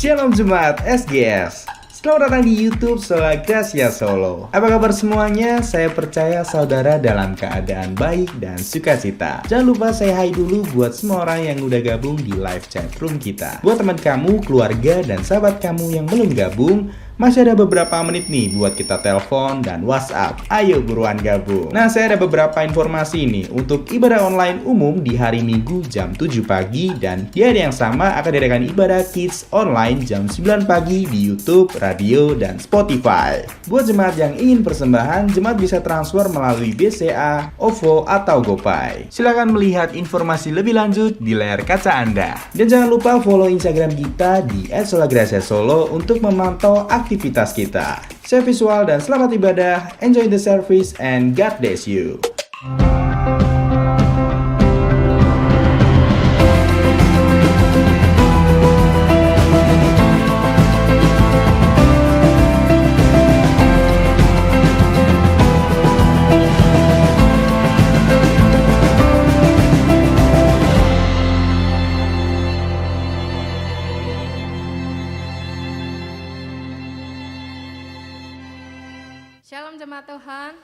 Shalom Jemaat SGS. Selamat datang di YouTube Sola Gracia Solo. Apa kabar semuanya? Saya percaya saudara dalam keadaan baik dan sukacita. Jangan lupa say hi dulu buat semua orang yang udah gabung di live chat room kita. Buat teman kamu, keluarga, dan sahabat kamu yang belum gabung, masih ada beberapa menit nih buat kita telepon dan WhatsApp. Ayo buruan gabung. Nah, saya ada beberapa informasi nih untuk ibadah online umum di hari Minggu jam 7 pagi dan di hari yang sama akan diadakan ibadah Kids online jam 9 pagi di YouTube, radio, dan Spotify. Buat jemaat yang ingin persembahan, jemaat bisa transfer melalui BCA, OVO, atau GoPay. Silakan melihat informasi lebih lanjut di layar kaca Anda. Dan jangan lupa follow Instagram kita di @solagraciasolo untuk memantau aktivitas kita. Saya Visual dan selamat ibadah, enjoy the service, and God bless you. Shalom jemaat Tuhan,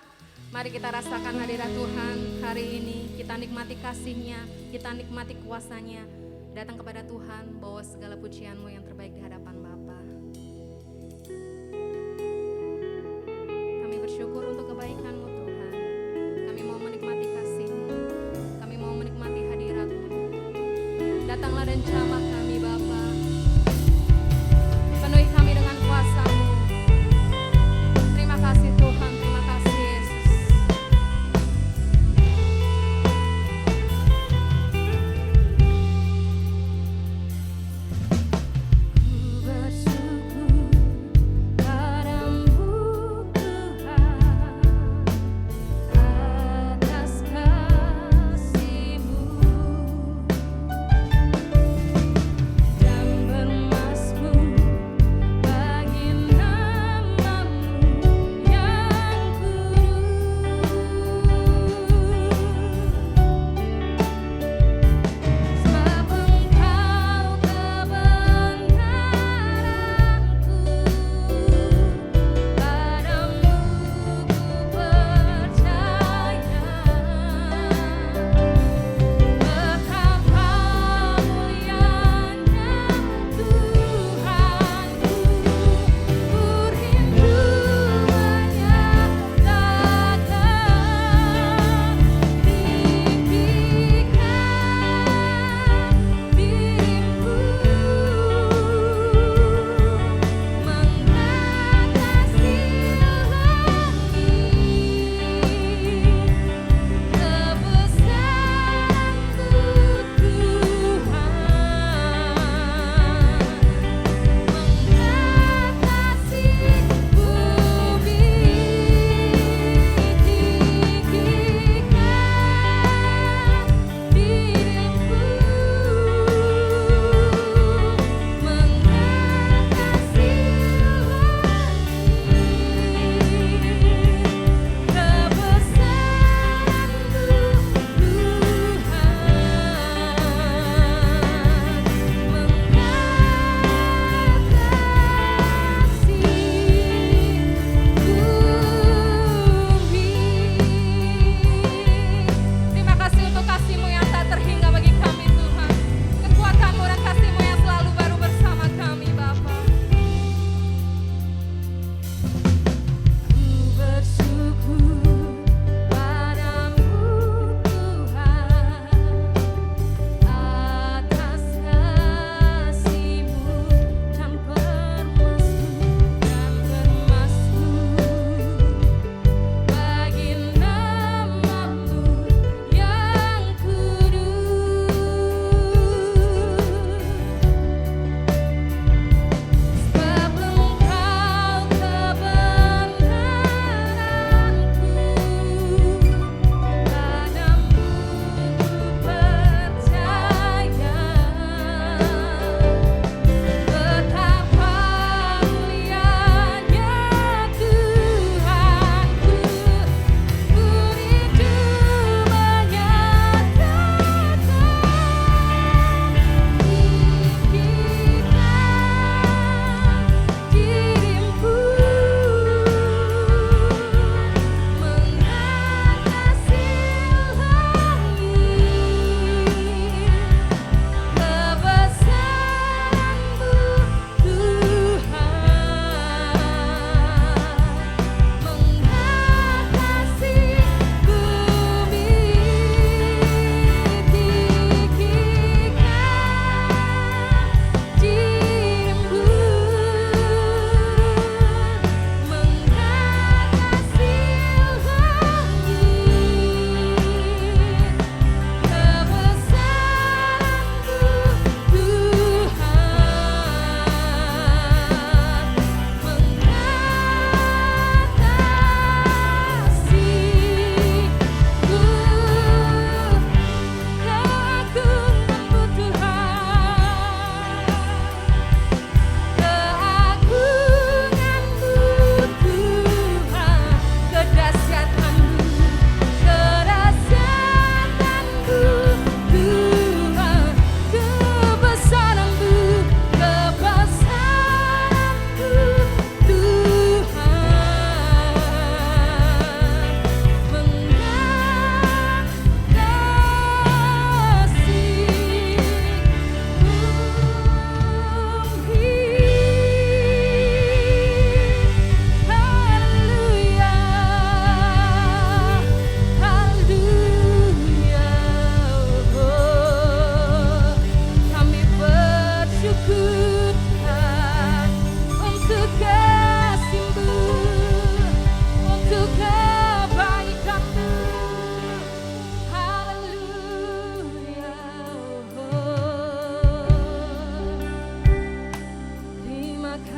mari kita rasakan hadirat Tuhan hari ini. Kita nikmati kasih-Nya, kita nikmati kuasa-Nya. Datang kepada Tuhan, bawa segala pujian-Mu yang terbaik di hadapan Bapa. Kami bersyukur untuk kebaikan-Mu Tuhan. Kami mau menikmati kasih-Mu, kami mau menikmati hadirat-Mu. Datanglah dan jamah kami Bapa. Penuhi kami dengan kuasa-Mu. Terima kasih Tuhan, terima kasih Yesus. Ku bersyukur padamu Tuhan atas kasih-Mu.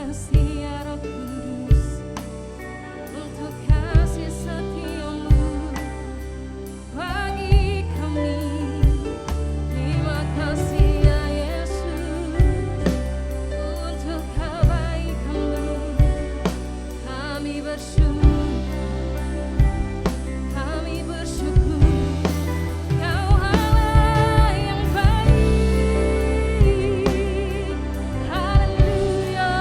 kasih ya Roh Kudus, untuk kasih setiamu bagi kami. Terima kasih ya Yesus, untuk kebaikan-Mu kami bersyukur, kami bersyukur. Kau Allah yang baik, haleluya.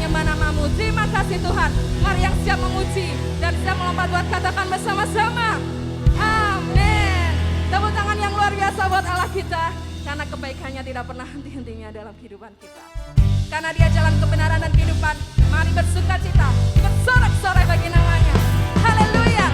menyembah nama-Mu. Terima kasih Tuhan. Mari yang siap memuji dan siap melompat buat katakan bersama-sama. Amin. Tepuk tangan yang luar biasa buat Allah kita. Karena kebaikannya tidak pernah henti-hentinya dalam kehidupan kita. Karena Dia jalan kebenaran dan kehidupan. Mari bersuka cita, bersorak-sorai bagi namanya. Haleluya.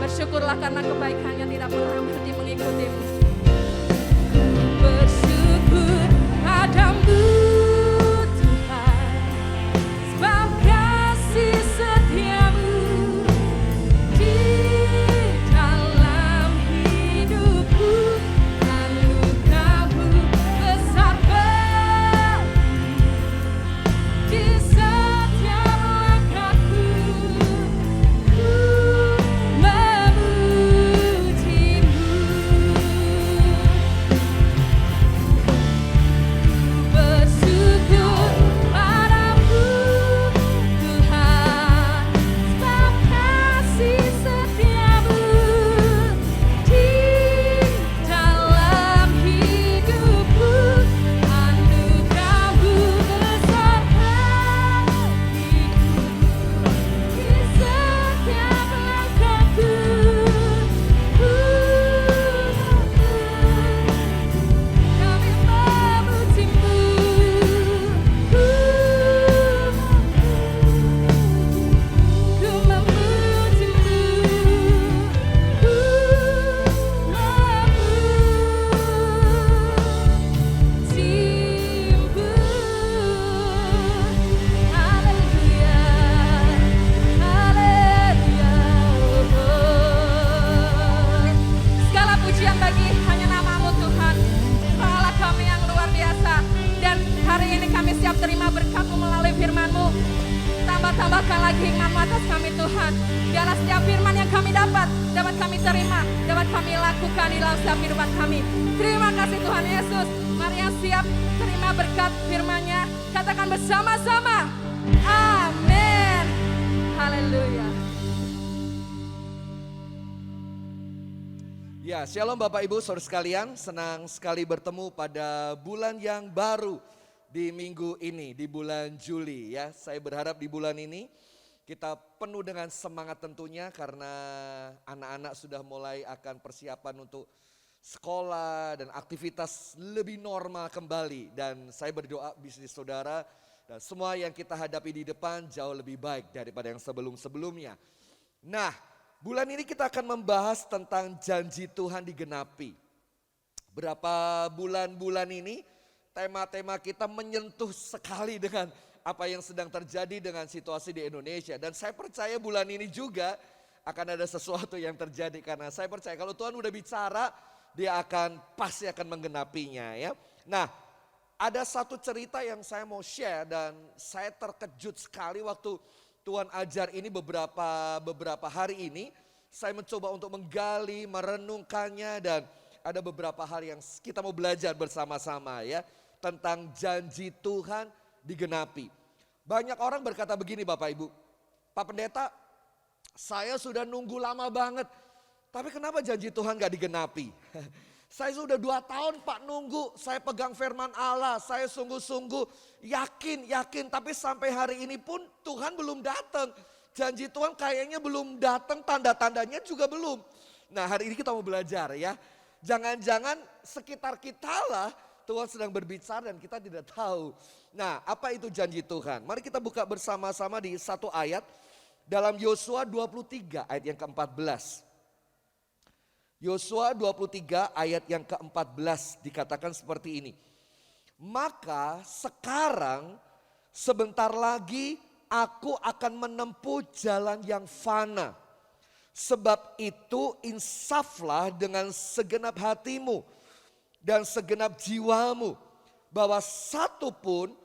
Bersyukurlah karena kebaikannya tidak pernah berhenti mengikutimu. Bersyukur padamu Tuhan, sebab kasih setiamu di dalam terima berkat-Mu melalui firman-Mu. Tambah-tambahkan lagi hikmat-Mu atas kami Tuhan. Biarlah setiap firman yang kami dapat kami terima, dapat kami lakukan di dalam setiap kehidupan kami. Terima kasih Tuhan Yesus. Mari yang siap terima berkat firman-Nya, katakan bersama-sama. Amin. Haleluya. Ya, shalom Bapak Ibu saudara sekalian, senang sekali bertemu pada bulan yang baru di minggu ini, di bulan Juli ya. Saya berharap di bulan ini kita penuh dengan semangat tentunya karena anak-anak sudah mulai akan persiapan untuk sekolah dan aktivitas lebih normal kembali. Dan saya berdoa bisnis saudara dan semua yang kita hadapi di depan jauh lebih baik daripada yang sebelum-sebelumnya. Nah, bulan ini kita akan membahas tentang janji Tuhan digenapi. Berapa bulan-bulan ini tema-tema kita menyentuh sekali dengan apa yang sedang terjadi dengan situasi di Indonesia. Dan saya percaya bulan ini juga akan ada sesuatu yang terjadi. Karena saya percaya kalau Tuhan udah bicara, dia pasti akan menggenapinya ya. Nah, ada satu cerita yang saya mau share dan saya terkejut sekali waktu Tuhan ajar ini beberapa hari ini. Saya mencoba untuk menggali, merenungkannya dan ada beberapa hal yang kita mau belajar bersama-sama ya. Tentang janji Tuhan digenapi. Banyak orang berkata begini Bapak Ibu. Pak Pendeta, saya sudah nunggu lama banget. Tapi kenapa janji Tuhan gak digenapi? Saya sudah 2 tahun Pak nunggu, saya pegang firman Allah, saya sungguh-sungguh yakin. Tapi sampai hari ini pun Tuhan belum datang. Janji Tuhan kayaknya belum datang, tanda-tandanya juga belum. Nah hari ini kita mau belajar ya. Jangan-jangan sekitar kita lah Tuhan sedang berbicara dan kita tidak tahu. Nah apa itu janji Tuhan? Mari kita buka bersama-sama di satu ayat dalam Yosua 23 ayat yang ke-14. Yosua 23 ayat yang ke-14 dikatakan seperti ini. Maka sekarang sebentar lagi aku akan menempuh jalan yang fana. Sebab itu insaflah dengan segenap hatimu dan segenap jiwamu. Bahwa satu pun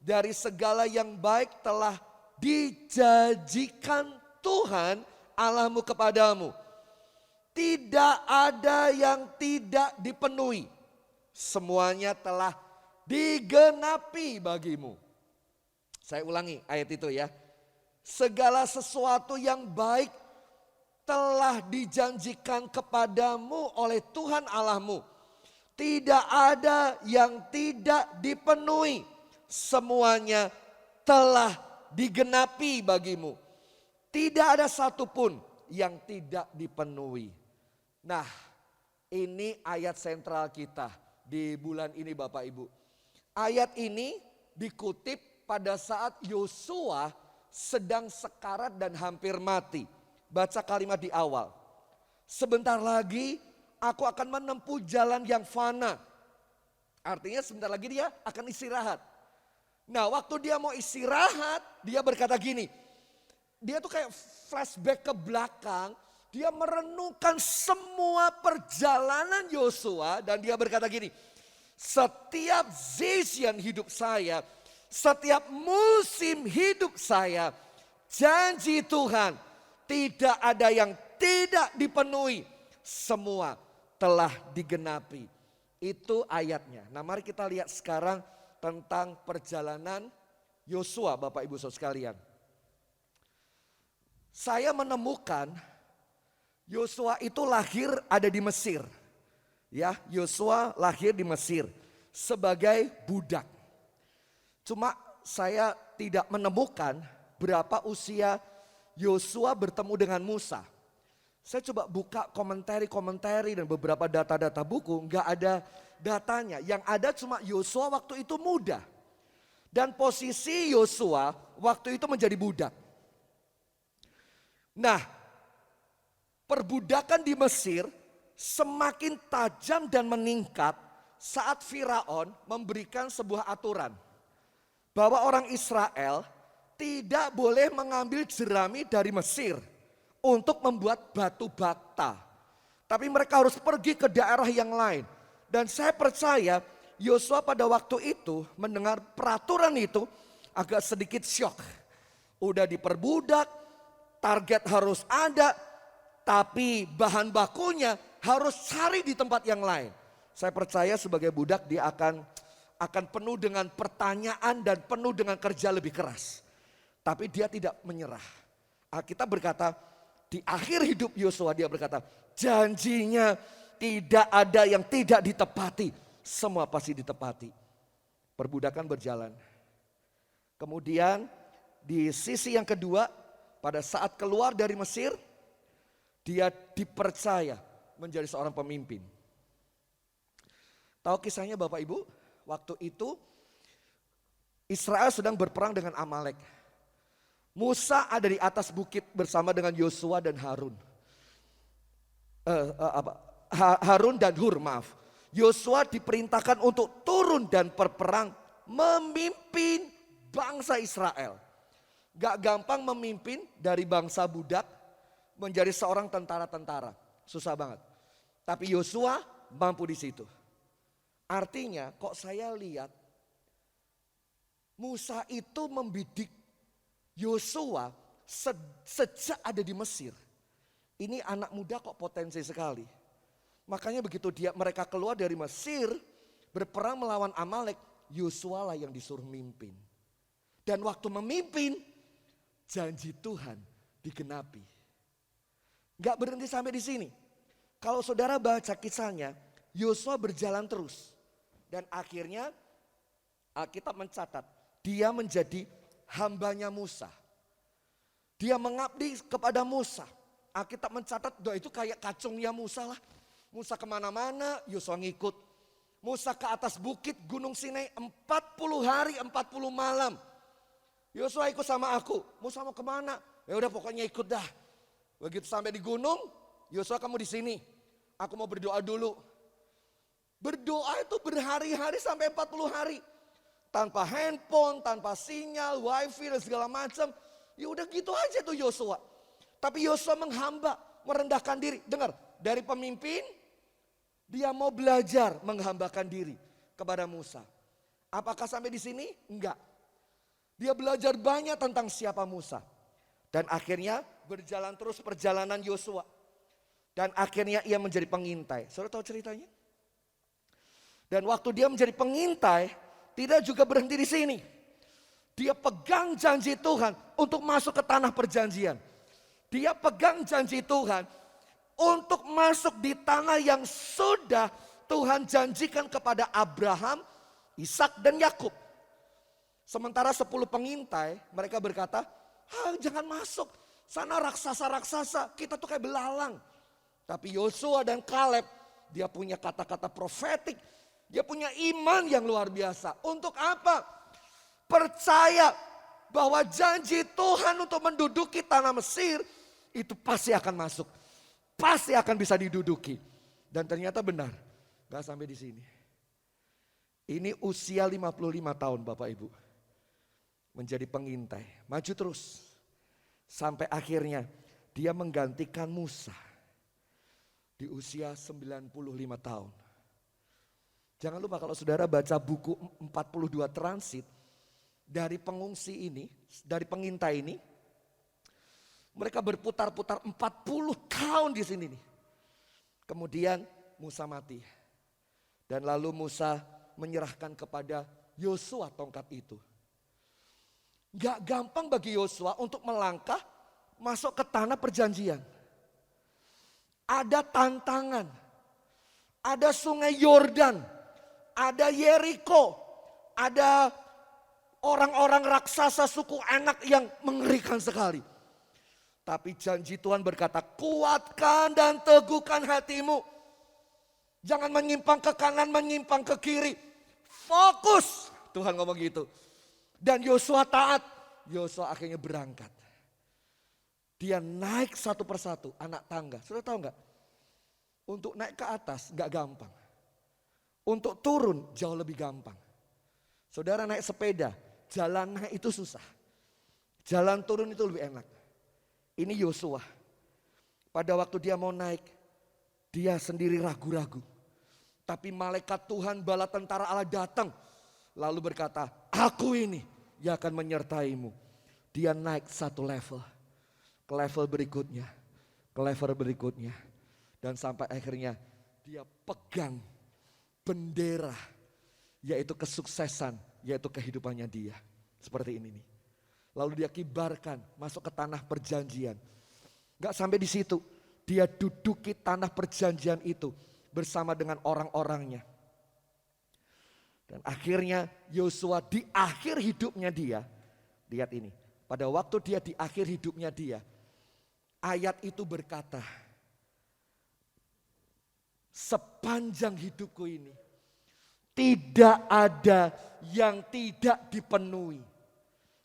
dari segala yang baik telah dijanjikan Tuhan Allahmu kepadamu. Tidak ada yang tidak dipenuhi. Semuanya telah digenapi bagimu. Saya ulangi ayat itu ya. Segala sesuatu yang baik telah dijanjikan kepadamu oleh Tuhan Allahmu. Tidak ada yang tidak dipenuhi. Semuanya telah digenapi bagimu. Tidak ada satupun yang tidak dipenuhi. Nah, ini ayat sentral kita di bulan ini Bapak Ibu. Ayat ini dikutip pada saat Yosua sedang sekarat dan hampir mati. Baca kalimat di awal. Sebentar lagi aku akan menempuh jalan yang fana. Artinya sebentar lagi dia akan istirahat. Nah waktu dia mau istirahat dia berkata gini. Dia tuh kayak flashback ke belakang. Dia merenungkan semua perjalanan Yosua dan dia berkata gini. Setiap season hidup saya, setiap musim hidup saya, janji Tuhan tidak ada yang tidak dipenuhi. Semua telah digenapi. Itu ayatnya. Nah mari kita lihat sekarang tentang perjalanan Yosua Bapak Ibu Saudara sekalian. Saya menemukan Yosua itu lahir ada di Mesir. Ya, Yosua lahir di Mesir sebagai budak. Cuma saya tidak menemukan berapa usia Yosua bertemu dengan Musa. Saya coba buka komentari dan beberapa data-data buku, nggak ada datanya. Yang ada cuma Yosua waktu itu muda. Dan posisi Yosua waktu itu menjadi budak. Nah, perbudakan di Mesir semakin tajam dan meningkat saat Firaun memberikan sebuah aturan. Bahwa orang Israel tidak boleh mengambil jerami dari Mesir untuk membuat batu bata. Tapi mereka harus pergi ke daerah yang lain. Dan saya percaya Yosua pada waktu itu mendengar peraturan itu agak sedikit syok. Udah diperbudak, target harus ada, tapi bahan bakunya harus cari di tempat yang lain. Saya percaya sebagai budak dia akan penuh dengan pertanyaan dan penuh dengan kerja lebih keras. Tapi dia tidak menyerah. Alkitab berkata di akhir hidup Yosua dia berkata, janjinya tidak ada yang tidak ditepati. Semua pasti ditepati. Perbudakan berjalan. Kemudian di sisi yang kedua, pada saat keluar dari Mesir, dia dipercaya menjadi seorang pemimpin. Tahu kisahnya Bapak Ibu? Waktu itu Israel sedang berperang dengan Amalek. Musa ada di atas bukit bersama dengan Yosua dan Harun. Harun dan Hur, maaf. Yosua diperintahkan untuk turun dan berperang memimpin bangsa Israel. Gak gampang memimpin dari bangsa budak menjadi seorang tentara-tentara. Susah banget. Tapi Yosua mampu di situ. Artinya kok saya lihat Musa itu membidik Yosua sejak ada di Mesir. Ini anak muda kok potensi sekali. Makanya begitu mereka keluar dari Mesir, berperang melawan Amalek, Yosua lah yang disuruh mimpin. Dan waktu memimpin, janji Tuhan digenapi. Gak berhenti sampai di sini. Kalau saudara baca kisahnya, Yosua berjalan terus. Dan akhirnya Alkitab mencatat, dia menjadi hambanya Musa. Dia mengabdi kepada Musa. Alkitab mencatat doa itu kayak kacungnya Musa lah. Musa kemana-mana, Yosua ngikut. Musa ke atas bukit Gunung Sinai 40 hari 40 malam. Yosua ikut sama aku. Musa mau kemana? Ya udah pokoknya ikut dah. Begitu sampai di gunung, Yosua kamu di sini. Aku mau berdoa dulu. Berdoa itu berhari-hari sampai 40 hari. Tanpa handphone, tanpa sinyal, wifi dan segala macam. Ya udah gitu aja tuh Yosua. Tapi Yosua menghamba, merendahkan diri. Dengar, dari pemimpin dia mau belajar menghambakan diri kepada Musa. Apakah sampai di sini? Enggak. Dia belajar banyak tentang siapa Musa. Dan akhirnya berjalan terus perjalanan Yosua. Dan akhirnya ia menjadi pengintai. Saudara tahu ceritanya? Dan waktu dia menjadi pengintai, tidak juga berhenti di sini. Dia pegang janji Tuhan untuk masuk ke tanah perjanjian. Dia pegang janji Tuhan untuk masuk di tanah yang sudah Tuhan janjikan kepada Abraham, Ishak dan Yakub. Sementara 10 pengintai mereka berkata, jangan masuk, sana raksasa-raksasa, kita tuh kayak belalang. Tapi Yosua dan Kaleb, dia punya kata-kata profetik, dia punya iman yang luar biasa. Untuk apa? Percaya bahwa janji Tuhan untuk menduduki tanah Mesir itu pasti akan masuk. Pasti akan bisa diduduki. Dan ternyata benar. Gak sampai di sini. Ini usia 55 tahun Bapak Ibu. Menjadi pengintai. Maju terus. Sampai akhirnya dia menggantikan Musa. Di usia 95 tahun. Jangan lupa kalau saudara baca buku 42 transit. Dari pengungsi ini, dari pengintai ini. Mereka berputar-putar 40 tahun di sini nih. Kemudian Musa mati. Dan lalu Musa menyerahkan kepada Yosua tongkat itu. Gak gampang bagi Yosua untuk melangkah masuk ke tanah perjanjian. Ada tantangan. Ada sungai Yordan. Ada Yeriko. Ada orang-orang raksasa suku Anak yang mengerikan sekali. Tapi janji Tuhan berkata, kuatkan dan teguhkan hatimu. Jangan menyimpang ke kanan, menyimpang ke kiri. Fokus. Tuhan ngomong gitu. Dan Yosua taat. Yosua akhirnya berangkat. Dia naik satu persatu anak tangga. Sudah tahu nggak? Untuk naik ke atas nggak gampang. Untuk turun jauh lebih gampang. Saudara naik sepeda, jalan naik itu susah. Jalan turun itu lebih enak. Ini Yosua. Pada waktu dia mau naik, dia sendiri ragu-ragu. Tapi malaikat Tuhan bala tentara Allah datang. Lalu berkata, aku ini yang akan menyertaimu. Dia naik satu level. Ke level berikutnya. Ke level berikutnya. Dan sampai akhirnya dia pegang bendera. Yaitu kesuksesan. Yaitu kehidupannya dia. Seperti ini nih. Lalu dia kibarkan masuk ke tanah perjanjian. Gak sampai di situ. Dia duduki tanah perjanjian itu bersama dengan orang-orangnya. Dan akhirnya Yosua di akhir hidupnya dia, lihat ini, pada waktu dia di akhir hidupnya dia, ayat itu berkata, sepanjang hidupku ini tidak ada yang tidak dipenuhi,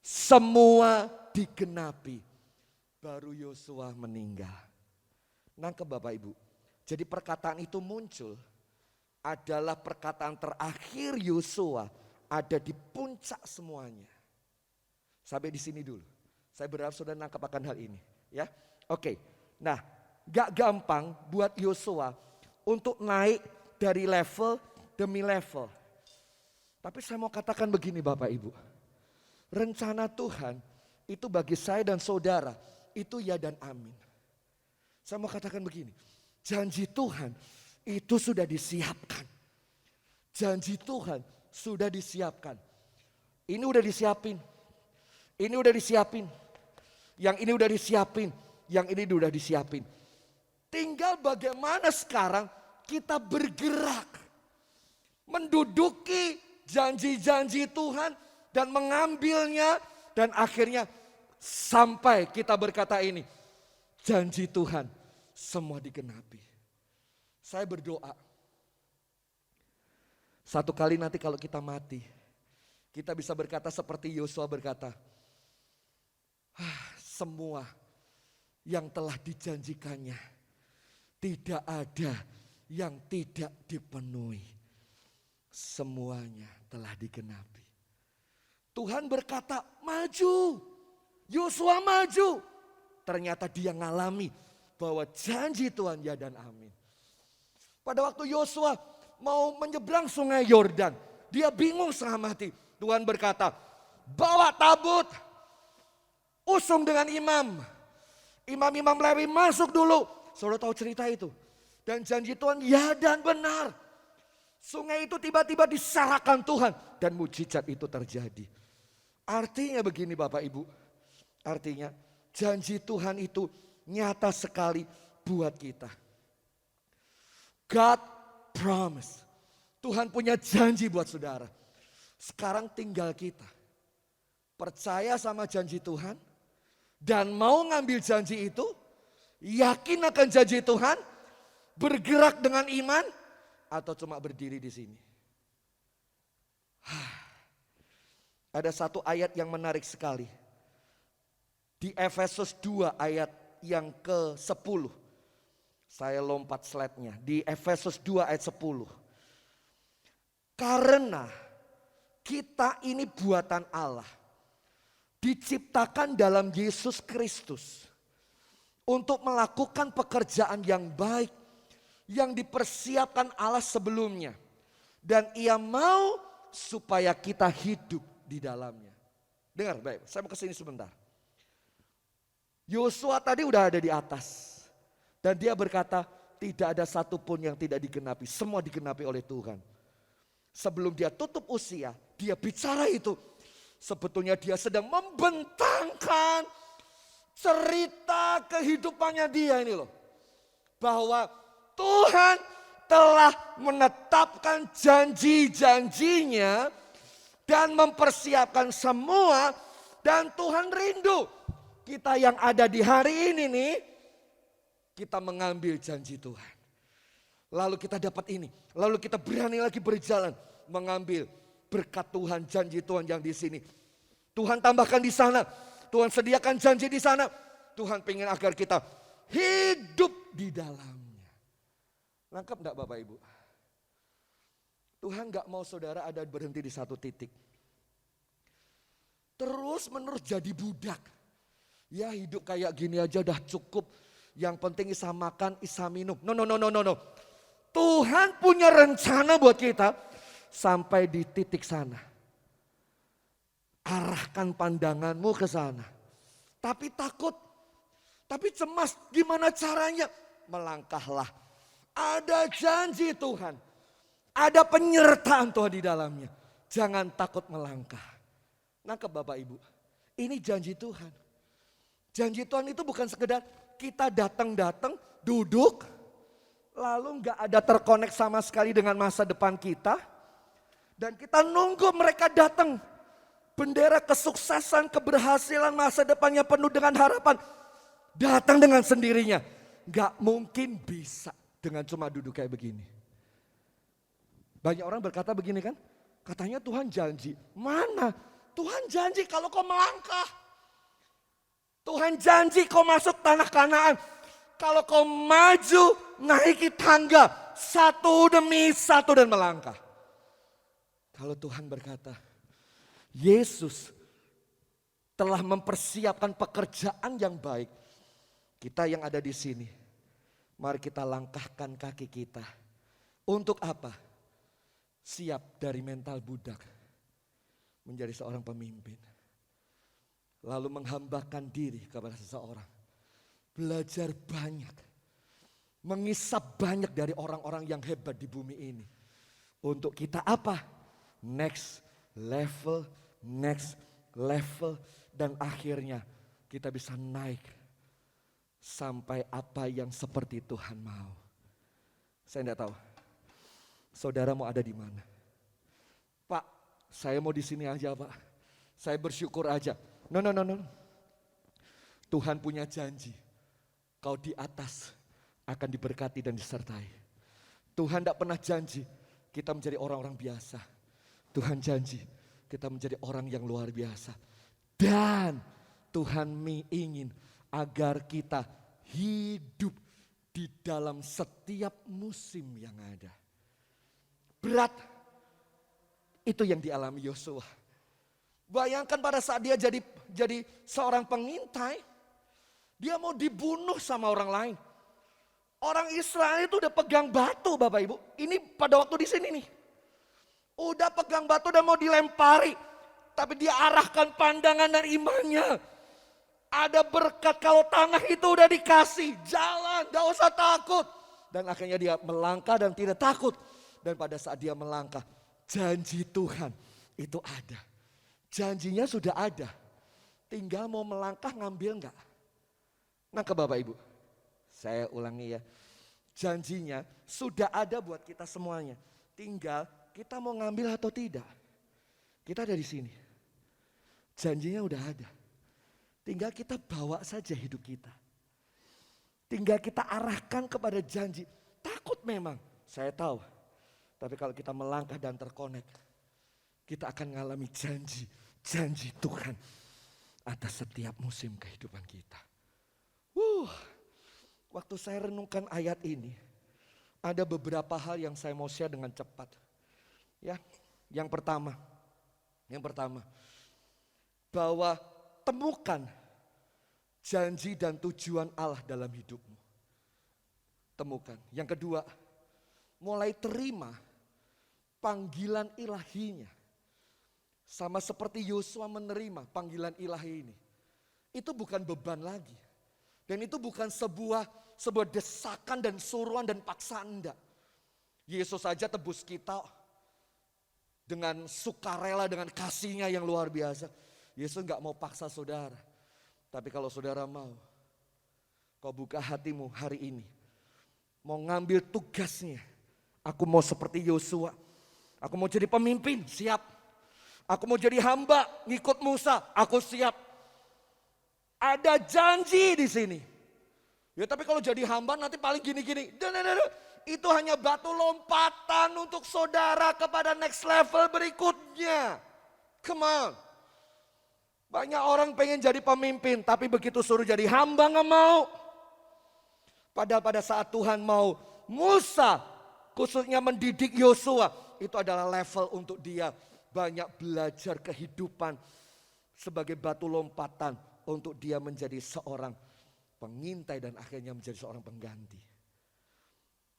semua digenapi, baru Yosua meninggal. Nangkep Bapak Ibu. Jadi perkataan itu muncul adalah perkataan terakhir Yosua ada di puncak semuanya. Sampai di sini dulu. Saya berharap saudara nangkep akan hal ini, ya. Oke. Nah, gak gampang buat Yosua untuk naik dari level demi level. Tapi saya mau katakan begini Bapak Ibu. Rencana Tuhan itu bagi saya dan saudara itu ya dan amin. Saya mau katakan begini. Janji Tuhan itu sudah disiapkan. Janji Tuhan sudah disiapkan. Ini udah disiapin. Ini udah disiapin. Yang ini udah disiapin. Yang ini udah disiapin. Tinggal bagaimana sekarang kita bergerak. Menduduki janji-janji Tuhan. Dan mengambilnya. Dan akhirnya sampai kita berkata ini. Janji Tuhan semua digenapi. Saya berdoa. Satu kali nanti kalau kita mati. Kita bisa berkata seperti Yosua berkata. Semua yang telah dijanjikannya. Tidak ada yang tidak dipenuhi. Semuanya telah digenapi. Tuhan berkata maju. Yosua maju. Ternyata dia ngalami bahwa janji Tuhan ya dan amin. Pada waktu Yosua mau menyeberang sungai Yordan. Dia bingung setengah mati. Tuhan berkata, bawa tabut. Usung dengan imam. Imam-imam Lewi masuk dulu. Saudara tahu cerita itu. Dan janji Tuhan ya dan benar. Sungai itu tiba-tiba disalahkan Tuhan. Dan mujizat itu terjadi. Artinya begini Bapak Ibu. Artinya janji Tuhan itu nyata sekali buat kita. God promise. Tuhan punya janji buat saudara. Sekarang tinggal kita. Percaya sama janji Tuhan. Dan mau ngambil janji itu. Yakin akan janji Tuhan. Bergerak dengan iman. Atau cuma berdiri di sini. Ada satu ayat yang menarik sekali. Di Efesus 2 ayat yang ke-10. Saya lompat slide-nya. Di Efesus 2 ayat 10. Karena kita ini buatan Allah. Diciptakan dalam Yesus Kristus. Untuk melakukan pekerjaan yang baik. Yang dipersiapkan Allah sebelumnya. Dan ia mau supaya kita hidup di dalamnya. Dengar baik, saya mau kesini sebentar. Yosua tadi udah ada di atas. Dan dia berkata tidak ada satupun yang tidak digenapi. Semua digenapi oleh Tuhan. Sebelum dia tutup usia, dia bicara itu. Sebetulnya dia sedang membentangkan cerita kehidupannya dia ini loh. Bahwa Tuhan telah menetapkan janji-janjinya. Dan mempersiapkan semua. Dan Tuhan rindu. Kita yang ada di hari ini nih, kita mengambil janji Tuhan. Lalu kita dapat ini, lalu kita berani lagi berjalan mengambil berkat Tuhan, janji Tuhan yang di sini. Tuhan tambahkan di sana, Tuhan sediakan janji di sana. Tuhan pengen agar kita hidup di dalamnya. Lengkap enggak Bapak Ibu? Tuhan enggak mau saudara ada berhenti di satu titik. Terus menerus jadi budak. Ya hidup kayak gini aja udah cukup. Yang penting isa makan, isa minum. No. Tuhan punya rencana buat kita sampai di titik sana. Arahkan pandanganmu ke sana. Tapi takut, tapi cemas, gimana caranya? Melangkahlah. Ada janji Tuhan. Ada penyertaan Tuhan di dalamnya. Jangan takut melangkah. Nangkep Bapak Ibu. Ini janji Tuhan. Janji Tuhan itu bukan sekedar kita datang-datang, duduk, lalu gak ada terkonek sama sekali dengan masa depan kita. Dan kita nunggu mereka datang. Bendera kesuksesan, keberhasilan, masa depannya penuh dengan harapan. Datang dengan sendirinya. Gak mungkin bisa dengan cuma duduk kayak begini. Banyak orang berkata begini kan. Katanya Tuhan janji. Mana? Tuhan janji kalau kau melangkah. Tuhan janji kau masuk tanah Kanaan. Kalau kau maju naiki tangga. Satu demi satu dan melangkah. Kalau Tuhan berkata, Yesus telah mempersiapkan pekerjaan yang baik. Kita yang ada di sini, mari kita langkahkan kaki kita. Untuk apa? Siap dari mental budak menjadi seorang pemimpin. Lalu menghambakan diri kepada seseorang. Belajar banyak. Mengisap banyak dari orang-orang yang hebat di bumi ini. Untuk kita apa? Next level, dan akhirnya kita bisa naik sampai apa yang seperti Tuhan mau. Saya tidak tahu, saudara mau ada di mana? Pak, saya mau di sini aja Pak. Saya bersyukur aja. No. Tuhan punya janji, kau di atas akan diberkati dan disertai. Tuhan tidak pernah janji kita menjadi orang-orang biasa. Tuhan janji kita menjadi orang yang luar biasa. Dan Tuhan ingin agar kita hidup di dalam setiap musim yang ada. Berat, itu yang dialami Yosua. Bayangkan pada saat dia jadi seorang pengintai, dia mau dibunuh sama orang lain. Orang Israel itu udah pegang batu Bapak Ibu. Ini pada waktu di sini nih. Udah pegang batu dan mau dilempari. Tapi dia arahkan pandangan dan imannya. Ada berkat kalau tanah itu udah dikasih. Jalan, gak usah takut. Dan akhirnya dia melangkah dan tidak takut. Dan pada saat dia melangkah, janji Tuhan itu ada. Janjinya sudah ada. Tinggal mau melangkah ngambil enggak? Nah ke Bapak Ibu. Saya ulangi ya. Janjinya sudah ada buat kita semuanya. Tinggal kita mau ngambil atau tidak. Kita ada di sini. Janjinya udah ada. Tinggal kita bawa saja hidup kita. Tinggal kita arahkan kepada janji. Takut memang, saya tahu. Tapi kalau kita melangkah dan terkonek, kita akan mengalami janji Tuhan atas setiap musim kehidupan kita. Waktu saya renungkan ayat ini, ada beberapa hal yang saya mau share dengan cepat. Ya, yang pertama, bahwa temukan janji dan tujuan Allah dalam hidupmu. Temukan. Yang kedua, mulai terima panggilan ilahinya. Sama seperti Yosua menerima panggilan ilahi ini. Itu bukan beban lagi. Dan itu bukan sebuah desakan dan suruhan dan paksaan, enggak. Yesus saja tebus kita dengan sukarela, dengan kasihnya yang luar biasa. Yesus gak mau paksa saudara. Tapi kalau saudara mau, kau buka hatimu hari ini. Mau ngambil tugasnya. Aku mau seperti Yosua. Aku mau jadi pemimpin, siap. Aku mau jadi hamba, ngikut Musa, aku siap. Ada janji di sini. Ya tapi kalau jadi hamba nanti paling gini-gini. Itu hanya batu lompatan untuk saudara kepada next level berikutnya. Come on. Banyak orang pengen jadi pemimpin, tapi begitu suruh jadi hamba gak mau. Padahal pada saat Tuhan mau Musa, khususnya mendidik Yosua, itu adalah level untuk dia banyak belajar kehidupan sebagai batu lompatan untuk dia menjadi seorang pengintai dan akhirnya menjadi seorang pengganti.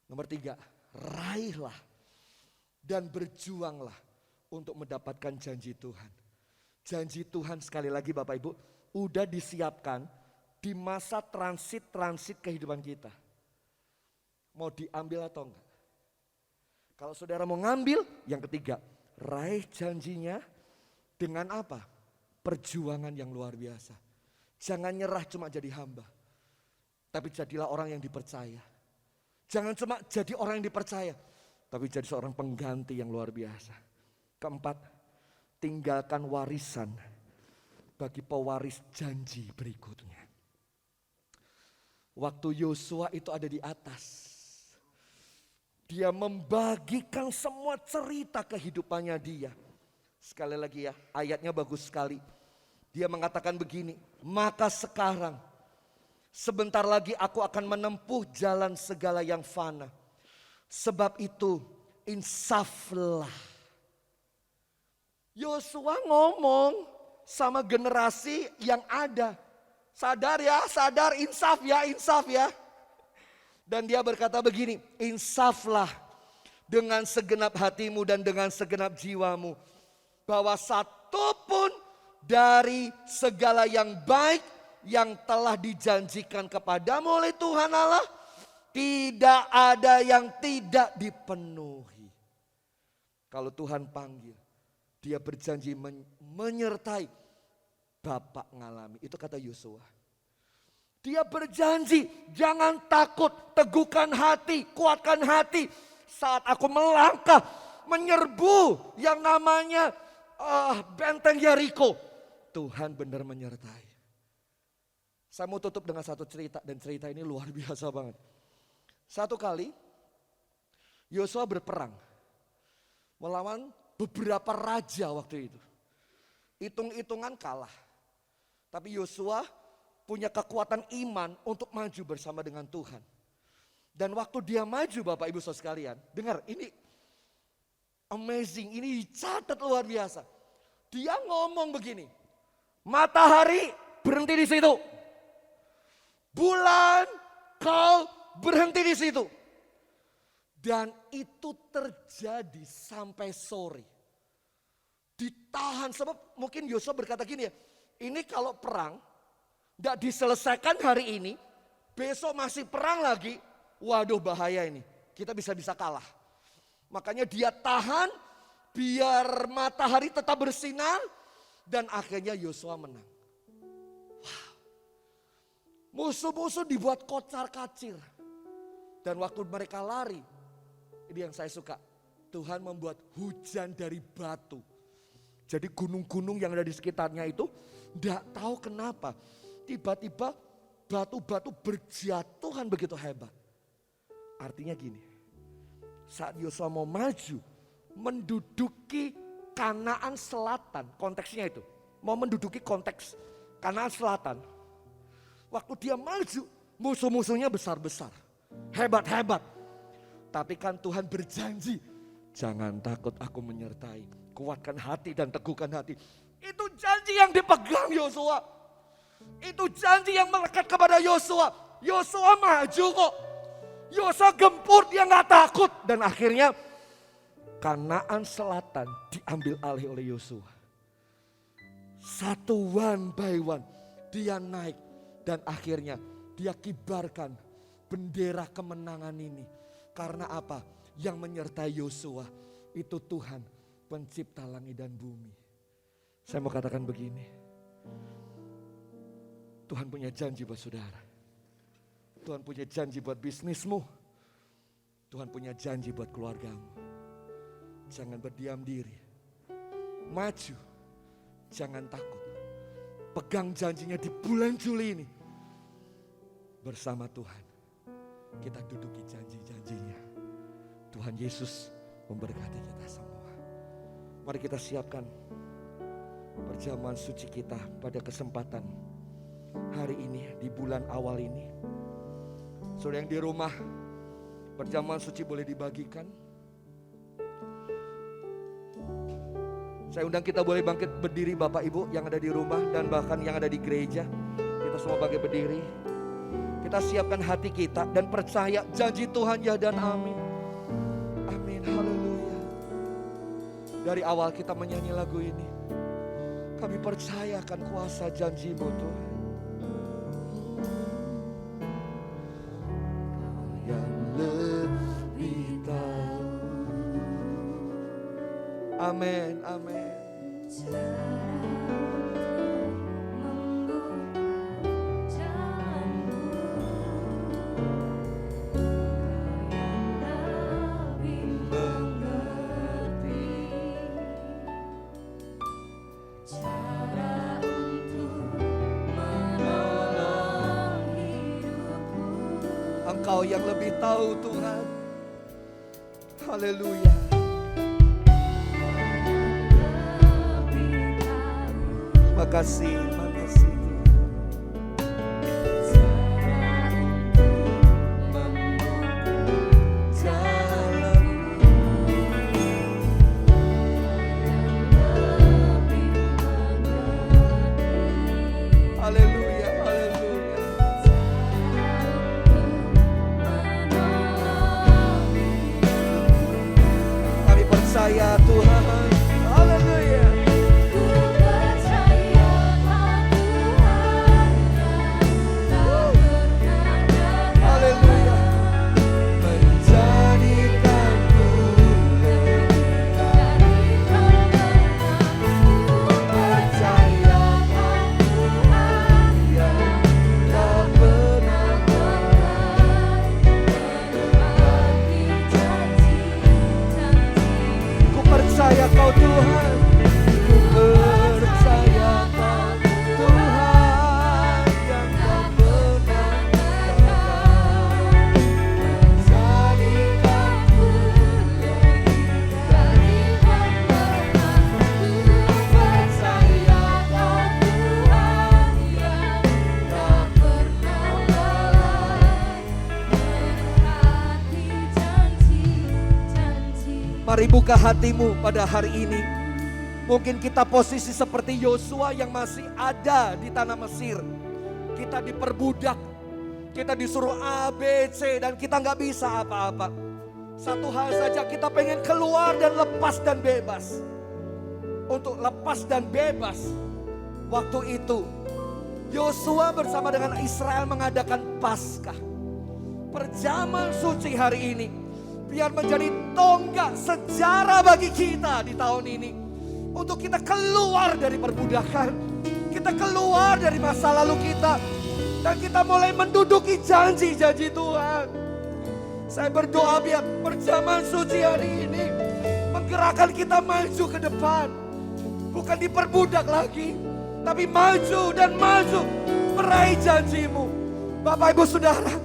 Nomor 3, raihlah dan berjuanglah untuk mendapatkan janji Tuhan. Janji Tuhan sekali lagi Bapak Ibu udah disiapkan di masa transit kehidupan kita. Mau diambil atau enggak? Kalau saudara mau ngambil, yang ketiga, raih janjinya dengan apa? Perjuangan yang luar biasa. Jangan nyerah cuma jadi hamba, tapi jadilah orang yang dipercaya. Jangan cuma jadi orang yang dipercaya, tapi jadi seorang pengganti yang luar biasa. Keempat, tinggalkan warisan bagi pewaris janji berikutnya. Waktu Yosua itu ada di atas, dia membagikan semua cerita kehidupannya dia. Sekali lagi ya, ayatnya bagus sekali. Dia mengatakan begini, maka sekarang sebentar lagi aku akan menempuh jalan segala yang fana. Sebab itu insaflah. Yosua ngomong sama generasi yang ada. Sadar ya, sadar, insaf ya. Dan dia berkata begini, insaflah dengan segenap hatimu dan dengan segenap jiwamu. Bahwa satu pun dari segala yang baik yang telah dijanjikan kepadamu oleh Tuhan Allah, tidak ada yang tidak dipenuhi. Kalau Tuhan panggil, dia berjanji menyertai. Bapak ngalami, itu kata Yosua. Dia berjanji, jangan takut, teguhkan hati, kuatkan hati. Saat aku melangkah, menyerbu yang namanya benteng Yeriko. Tuhan benar menyertai. Saya mau tutup dengan satu cerita, dan cerita ini luar biasa banget. Satu kali, Yosua berperang melawan beberapa raja waktu itu. Hitung-hitungan kalah. Tapi Yosua punya kekuatan iman untuk maju bersama dengan Tuhan. Dan waktu dia maju Bapak Ibu Saudara sekalian, dengar ini amazing, ini catat luar biasa. Dia ngomong begini, matahari berhenti di situ. Bulan kau berhenti di situ. Dan itu terjadi sampai sore. Ditahan sebab mungkin Yosua berkata gini ya, ini kalau perang tidak diselesaikan hari ini, besok masih perang lagi, waduh bahaya ini, kita bisa kalah. Makanya dia tahan biar matahari tetap bersinar dan akhirnya Yosua menang. Wow. Musuh-musuh dibuat kocar-kacir. Dan waktu mereka lari, ini yang saya suka, Tuhan membuat hujan dari batu. Jadi gunung-gunung yang ada di sekitarnya itu tidak tahu kenapa. Tiba-tiba batu-batu berjatuhan begitu hebat. Artinya gini, saat Yosua mau maju, menduduki Kanaan Selatan, konteksnya itu. Mau menduduki konteks Kanaan Selatan. Waktu dia maju, musuh-musuhnya besar-besar, hebat-hebat. Tapi kan Tuhan berjanji, jangan takut aku menyertai. Kuatkan hati dan teguhkan hati. Itu janji yang dipegang Yosua. Itu janji yang melekat kepada Yosua. Yosua maju kok. Yosua gempur, dia gak takut. Dan akhirnya Kanaan Selatan diambil alih oleh Yosua. Satu one by one dia naik. Dan akhirnya dia kibarkan bendera kemenangan ini. Karena apa? Yang menyertai Yosua itu Tuhan, pencipta langit dan bumi. Saya mau katakan begini. Tuhan punya janji buat saudara. Tuhan punya janji buat bisnismu. Tuhan punya janji buat keluargamu. Jangan berdiam diri. Maju. Jangan takut. Pegang janjinya di bulan Juli ini. Bersama Tuhan. Kita duduki janji-janjinya. Tuhan Yesus memberkati kita semua. Mari kita siapkan perjamuan suci kita pada kesempatan hari ini, di bulan awal ini. Saudara yang di rumah, perjamuan suci boleh dibagikan. Saya undang kita boleh bangkit berdiri Bapak Ibu yang ada di rumah dan bahkan yang ada di gereja. Kita semua bangkit berdiri. Kita siapkan hati kita dan percaya janji Tuhan ya dan amin. Dari awal kita menyanyi lagu ini, kami percaya akan kuasa janji-Mu Tuhan. Yang lebih tahu. Amin, amin. Engkau yang lebih tahu Tuhan. Haleluya. Makasih, makasih Haleluya, haleluya. Kami percaya Tuhan. Haleluya. Haleluya. Menjadikanku percaya Kau Tuhan, ku percaya Kau Tuhan yang tak pernah gagal, menjadikanku lebih dari harapan. Ku percaya Kau Tuhan yang tak pernah lalai, menepati janji-janji. Mari buka hatimu pada hari ini. Mungkin kita posisi seperti Yosua yang masih ada di tanah Mesir. Kita diperbudak, kita disuruh A, B, C dan kita nggak bisa apa-apa. Satu hal saja, kita pengen keluar dan lepas dan bebas. Untuk lepas dan bebas, waktu itu Yosua bersama dengan Israel mengadakan Paskah. Perjamuan suci hari ini biar menjadi tonggak sejarah bagi kita di tahun ini. Untuk kita keluar dari perbudakan, kita keluar dari masa lalu kita, dan kita mulai menduduki janji-janji Tuhan. Saya berdoa biar perjamuan suci hari ini menggerakkan kita maju ke depan. Bukan diperbudak lagi, tapi maju dan maju meraih janji-Mu. Bapak Ibu Saudara,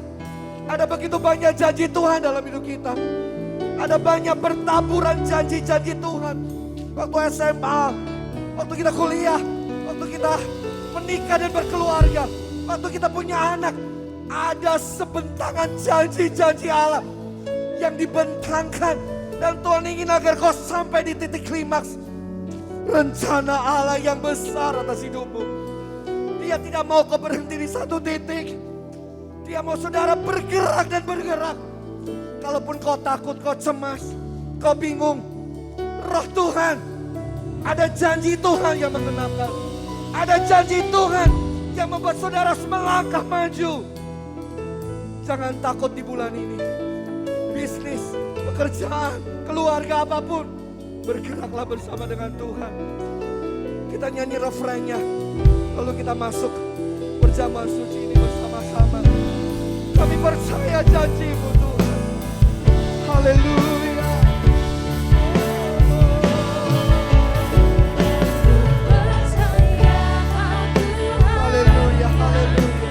ada begitu banyak janji Tuhan dalam hidup kita. Ada banyak bertaburan janji-janji Tuhan. Waktu SMA, waktu kita kuliah, waktu kita menikah dan berkeluarga, waktu kita punya anak. Ada sebentangan janji-janji Allah yang dibentangkan. Dan Tuhan ingin agar kau sampai di titik klimaks rencana Allah yang besar atas hidupmu. Dia tidak mau kau berhenti di satu titik. Dia mau saudara bergerak dan bergerak. Kalaupun kau takut, kau cemas, kau bingung, Roh Tuhan, ada janji Tuhan yang menggenapkan. Ada janji Tuhan yang membuat saudara melangkah maju. Jangan takut di bulan ini. Bisnis, pekerjaan, keluarga apapun, bergeraklah bersama dengan Tuhan. Kita nyanyi refrainnya, lalu kita masuk perjamuan suci ini bersama-sama. Kami percaya janji-Mu Tuhan. Haleluya. Haleluya, haleluya.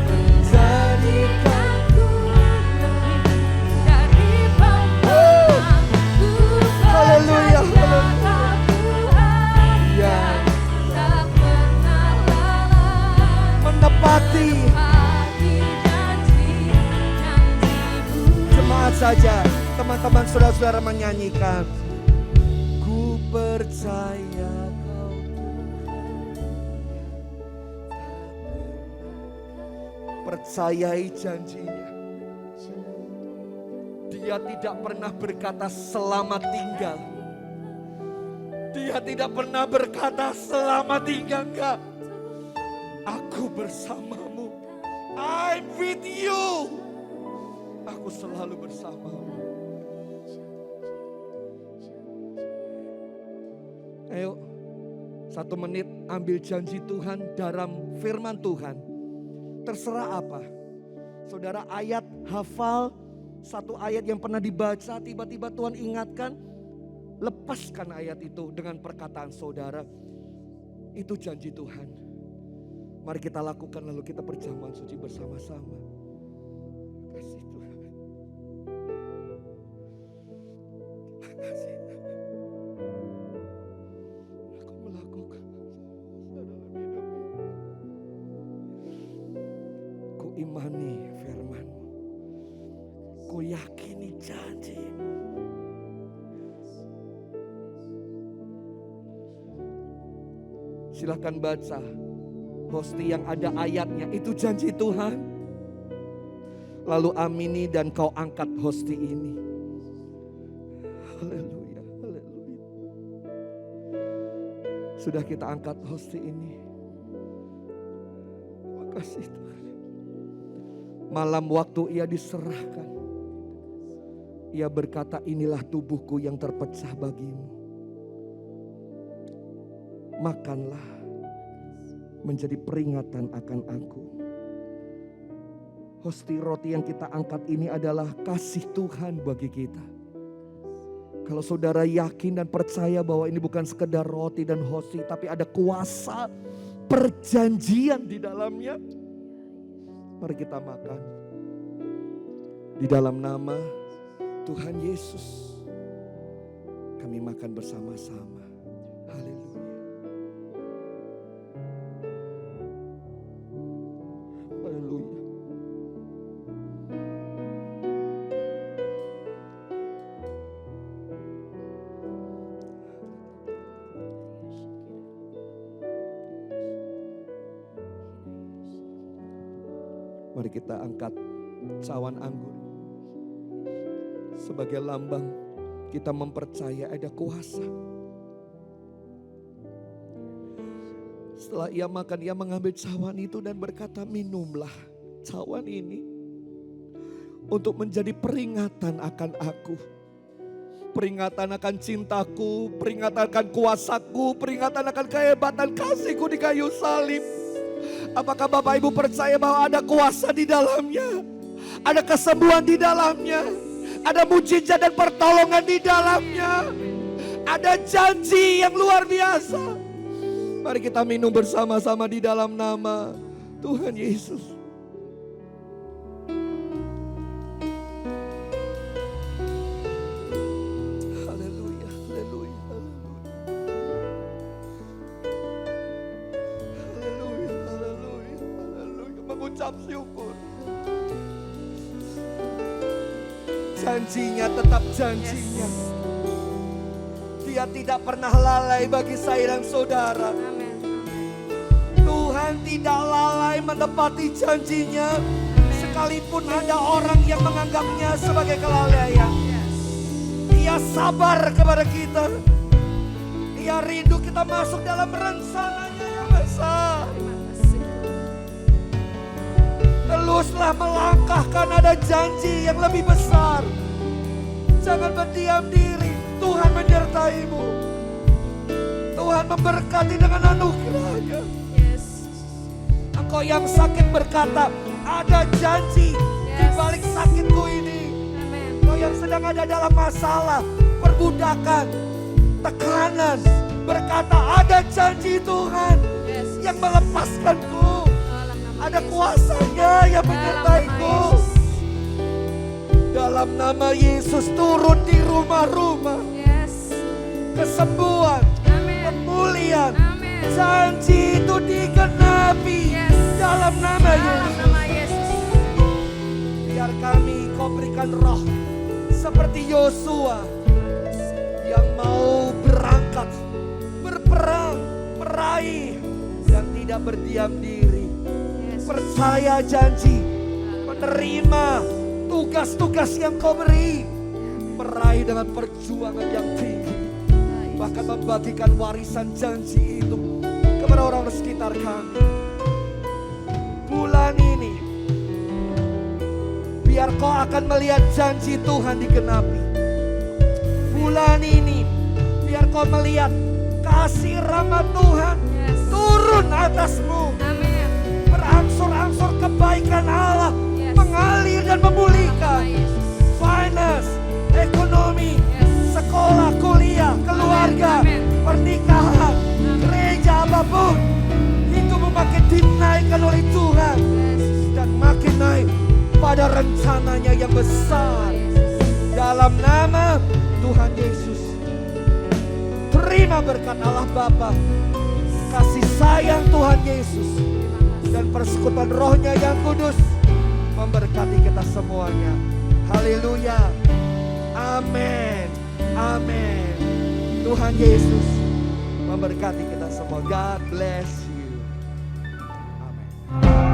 Menjadikanku haleluya, haleluya. Yang menepati. Jemaat saja, teman-teman saudara-saudara menyanyikan. Ku percaya Kau percayai janjinya. Dia Dia tidak pernah berkata selamat tinggal. Dia tidak pernah berkata selamat tinggal, enggak. Aku bersamamu. I'm with you. Aku selalu bersamamu. Ayo, 1 menit ambil janji Tuhan dalam firman Tuhan. Terserah apa. Saudara, ayat hafal, satu ayat yang pernah dibaca, tiba-tiba Tuhan ingatkan, lepaskan ayat itu dengan perkataan saudara. Itu janji Tuhan. Mari kita lakukan, lalu kita perjamuan suci bersama-sama. Kasih Tuhan. Terima kasih. Aku melakukan dalam hidup ini. Ku imani firman-Mu. Ku yakini janji-Mu. Silahkan baca Hosti yang ada ayatnya, itu janji Tuhan. Lalu amini dan kau angkat hosti ini. Haleluya, haleluya. Sudah kita angkat hosti ini. Terima kasih Tuhan. Malam waktu ia diserahkan, ia berkata, inilah tubuhku yang terpecah bagimu. Makanlah menjadi peringatan akan aku. Hosti roti yang kita angkat ini adalah kasih Tuhan bagi kita. Kalau saudara yakin dan percaya bahwa ini bukan sekedar roti dan hosti, tapi ada kuasa perjanjian di dalamnya, mari kita makan. Di dalam nama Tuhan Yesus, kami makan bersama-sama. Haleluya. Haleluya. Mari kita angkat cawan anggur. Sebagai lambang kita mempercaya ada kuasa. Setelah ia makan, ia mengambil cawan itu dan berkata, minumlah cawan ini untuk menjadi peringatan akan aku. Peringatan akan cintaku, peringatan akan kuasaku, peringatan akan kehebatan kasihku di kayu salib. Apakah Bapak Ibu percaya bahwa ada kuasa di dalamnya? Ada kesembuhan di dalamnya? Ada mujizat dan pertolongan di dalamnya? Ada janji yang luar biasa. Mari kita minum bersama-sama di dalam nama Tuhan Yesus. Haleluya, haleluya, haleluya. Haleluya, haleluya, haleluya. Mengucap syukur. Janjinya tetap janjinya. Dia tidak pernah lalai bagi saya dan saudara. Tuhan tidak lalai menepati janjinya. Sekalipun ada orang yang menganggapnya sebagai kelalaian. Dia sabar kepada kita. Dia rindu kita masuk dalam rencananya yang besar. Teruslah melangkahkan, ada janji yang lebih besar. Jangan berdiam diri. Tuhan menyertai-mu. Tuhan memberkati dengan anugerah-Nya. Engkau yang sakit berkata, ada janji di balik sakitku ini. Engkau yang sedang ada dalam masalah, perbudakan, tekanan, berkata ada janji Tuhan yang melepaskanku. Ada kuasa-Nya yang menyertai-ku. Dalam nama Yesus turun di rumah-rumah. Kesembuhan, pemulihan, janji itu digenapi dalam nama Yesus. Biar kami Kau berikan roh seperti Yosua yang mau berangkat, berperang, meraih dan tidak berdiam diri. Percaya janji, menerima tugas-tugas yang Kau beri meraih dengan perjuangan yang tinggi, bahkan membagikan warisan janji itu kepada orang di sekitar kami. Bulan ini biar kau akan melihat janji Tuhan digenapi. Bulan ini biar kau melihat kasih rahmat Tuhan turun atasmu. Amin. Berangsur-angsur kebaikan Allah mengalir dan memulihkan finance, ekonomi, sekolah, kuliah, keluarga, pernikahan, gereja, apapun. Hidupmu makin dinaikkan oleh Tuhan dan makin naik pada rencananya yang besar. Dalam nama Tuhan Yesus, terima berkat Allah Bapa, kasih sayang Tuhan Yesus, dan persekutuan Roh-Nya yang kudus memberkati kita semuanya. Haleluya. Amin. Amin. Tuhan Yesus memberkati kita semua. God bless you. Amin.